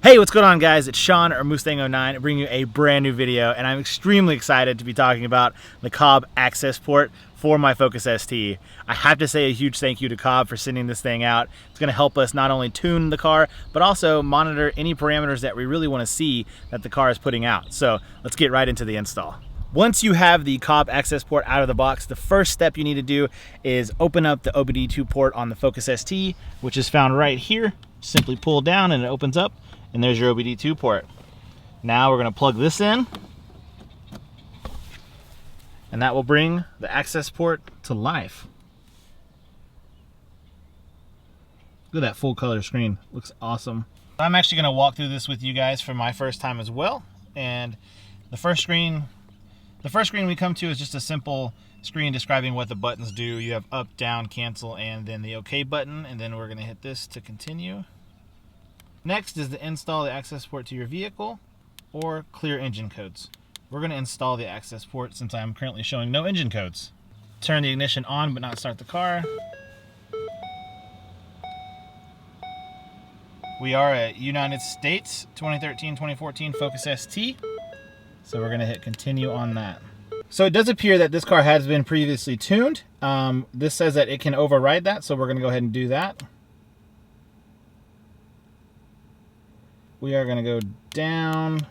Hey, what's going on, guys? It's Sean or Mustang09 bringing you a brand new video, and I'm extremely excited to be talking about the Cobb Accessport for my Focus ST. I have to say a huge thank you to Cobb for sending this thing out. It's going to help us not only tune the car, but also monitor any parameters that we really want to see that the car is putting out. So let's get right into the install. Once you have the Cobb Accessport out of the box, the first step you need to do is open up the OBD2 port on the Focus ST, which is found right here. Simply pull down and it opens up. And there's your OBD2 port. Now we're going to plug this in, and that will bring the Accessport to life. Look at that full color screen. Looks awesome. I'm actually going to walk through this with you guys for my first time as well. And the first screen we come to is just a simple screen describing what the buttons do. You have up, down, cancel, and then the OK button, and then we're going to hit this to continue. Next is to install the Accessport to your vehicle or clear engine codes. We're going to install the Accessport since I'm currently showing no engine codes. Turn the ignition on but not start the car. We are a United States 2013-2014 Focus ST. So we're going to hit continue on that. So it does appear that this car has been previously tuned. This says that it can override that, so we're going to go ahead and do that. We are going to go down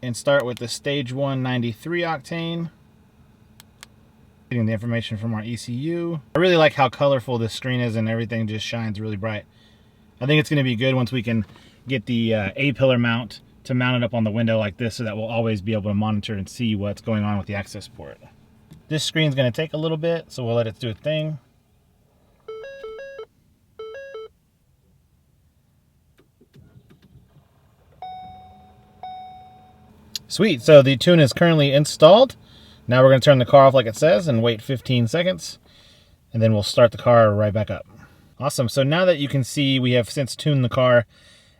and start with the stage 1 93 octane. Getting the information from our ECU. I really like how colorful this screen is and everything just shines really bright. I think it's going to be good once we can get the A-pillar mount to mount it up on the window like this so that we'll always be able to monitor and see what's going on with the Accessport. This screen's going to take a little bit, so we'll let it do its thing. Sweet, so the tune is currently installed. Now we're going to turn the car off like it says and wait 15 seconds. And then we'll start the car right back up. Awesome, so now that you can see we have since tuned the car,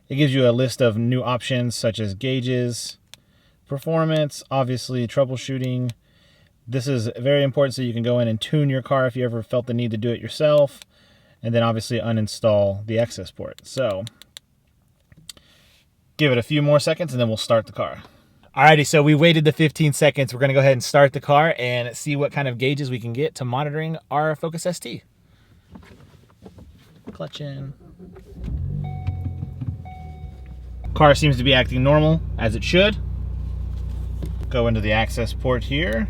it gives you a list of new options such as gauges, performance, obviously troubleshooting. This is very important so you can go in and tune your car if you ever felt the need to do it yourself. And then obviously uninstall the Accessport. So give it a few more seconds and then we'll start the car. Alrighty, so we waited the 15 seconds. We're going to go ahead and start the car and see what kind of gauges we can get to monitoring our Focus ST. Clutch in. Car seems to be acting normal, as it should. Go into the Accessport here.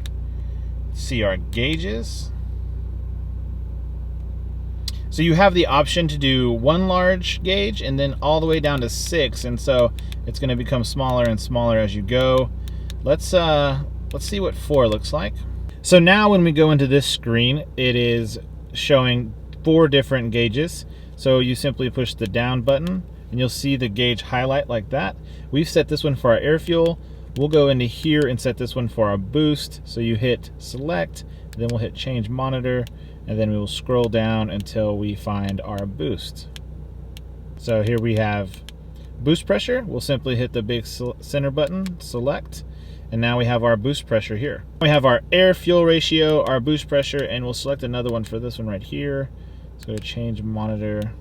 See our gauges. So you have the option to do one large gauge and then all the way down to 6, and so it's going to become smaller and smaller as you go. Let's see what 4 looks like. So now when we go into this screen, it is showing 4 different gauges. So you simply push the down button and you'll see the gauge highlight like that. We've set this one for our air fuel. We'll go into here and set this one for our boost. So you hit select, then we'll hit change monitor, and then we will scroll down until we find our boost. So here we have boost pressure. We'll simply hit the big center button, select, and now we have our boost pressure here. We have our air fuel ratio, our boost pressure, and we'll select another one for this one right here. Let's go to change monitor.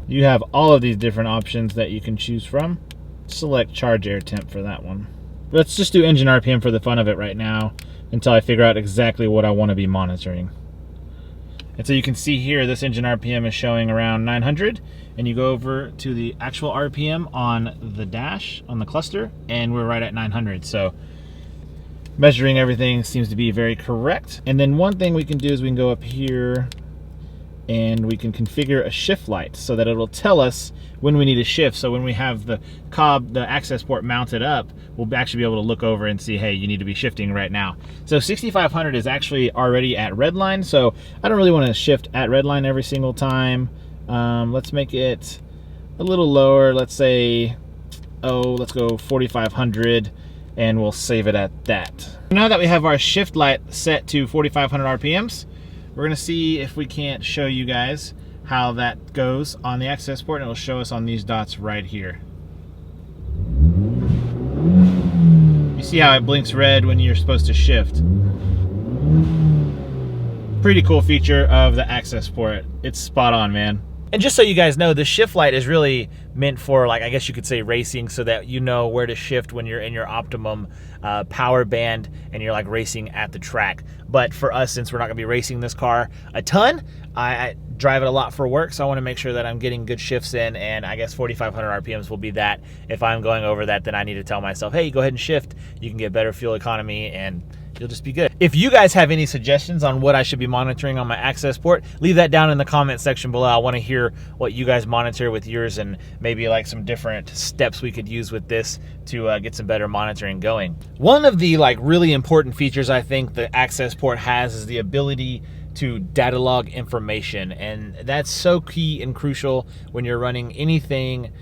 You have all of these different options that you can choose from. Select charge air temp for that one. Let's just do engine RPM for the fun of it right now until I figure out exactly what I want to be monitoring. And so you can see here this engine RPM is showing around 900, and you go over to the actual RPM on the dash, on the cluster, and we're right at 900. So measuring everything seems to be very correct. And then one thing we can do is we can go up here and we can configure a shift light so that it'll tell us when we need to shift. So when we have the Cobb, the Accessport mounted up, we'll actually be able to look over and see, hey, you need to be shifting right now. So 6500 is actually already at redline, so I don't really want to shift at redline every single time. Let's make it a little lower. Let's say, let's go 4500, and we'll save it at that. Now that we have our shift light set to 4500 RPMs, we're going to see if we can't show you guys how that goes on the Accessport, and it'll show us on these dots right here. You see how it blinks red when you're supposed to shift. pretty cool feature of the Accessport. It's spot on, man. And just so you guys know, the shift light is really meant for, like, I guess you could say racing, so that you know where to shift when you're in your optimum power band and you're like racing at the track. But for us, since we're not gonna be racing this car a ton, I drive it a lot for work, so I wanna make sure that I'm getting good shifts in, and I guess 4,500 RPMs will be that. If I'm going over that, then I need to tell myself, hey, go ahead and shift. You can get better fuel economy and you'll just be good. If you guys have any suggestions on what I should be monitoring on my Accessport, leave that down in the comment section below. I want to hear what you guys monitor with yours, and maybe like some different steps we could use with this to get some better monitoring going. One of the like really important features I think the Accessport has is the ability to data log information, and that's so key and crucial when you're running anything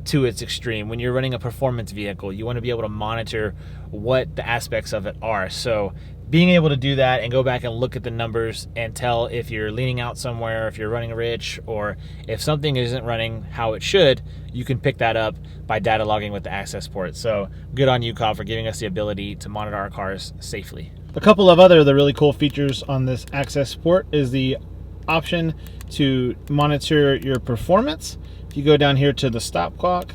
to its extreme. When you're running a performance vehicle, you want to be able to monitor what the aspects of it are. So being able to do that and go back and look at the numbers and tell if you're leaning out somewhere, if you're running rich, or if something isn't running how it should, you can pick that up by data logging with the Accessport. So good on you, Cobb, for giving us the ability to monitor our cars safely. A couple of the really cool features on this Accessport is the option to monitor your performance. If you go down here to the stop clock,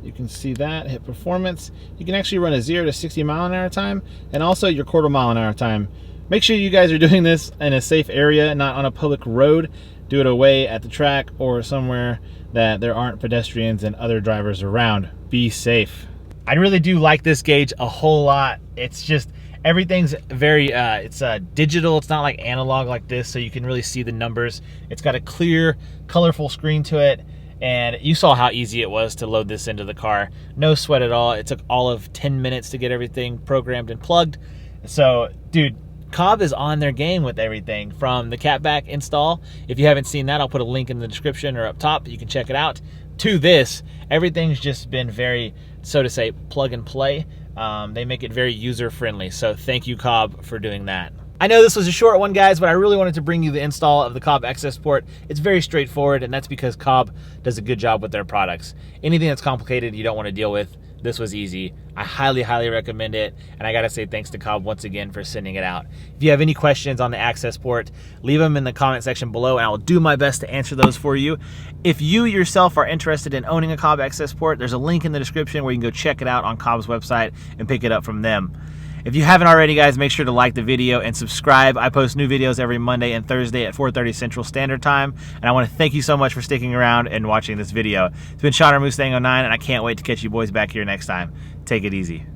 you can see that, hit performance. You can actually run a 0 to 60 mile an hour time, and also your quarter mile an hour time. Make sure you guys are doing this in a safe area, not on a public road. Do it away at the track or somewhere that there aren't pedestrians and other drivers around. Be safe. I really do like this gauge a whole lot. It's just, everything's very, it's digital. It's not like analog like this, so you can really see the numbers. It's got a clear, colorful screen to it. And you saw how easy it was to load this into the car. No sweat at all. It took all of 10 minutes to get everything programmed and plugged. So, dude, Cobb is on their game with everything from the catback install. If you haven't seen that, I'll put a link in the description or up top. You can check it out. To this, everything's just been very, so to say, plug and play. They make it very user-friendly. So thank you, Cobb, for doing that. I know this was a short one, guys, but I really wanted to bring you the install of the Cobb Accessport. It's very straightforward, and that's because Cobb does a good job with their products. Anything that's complicated you don't want to deal with, this was easy. I highly, highly recommend it, and I gotta say thanks to Cobb once again for sending it out. If you have any questions on the Accessport, leave them in the comment section below, and I will do my best to answer those for you. If you yourself are interested in owning a Cobb Accessport, there's a link in the description where you can go check it out on Cobb's website and pick it up from them. If you haven't already, guys, make sure to like the video and subscribe. I post new videos every Monday and Thursday at 4:30 Central Standard Time. And I want to thank you so much for sticking around and watching this video. It's been Sean or Mustang 09, and I can't wait to catch you boys back here next time. Take it easy.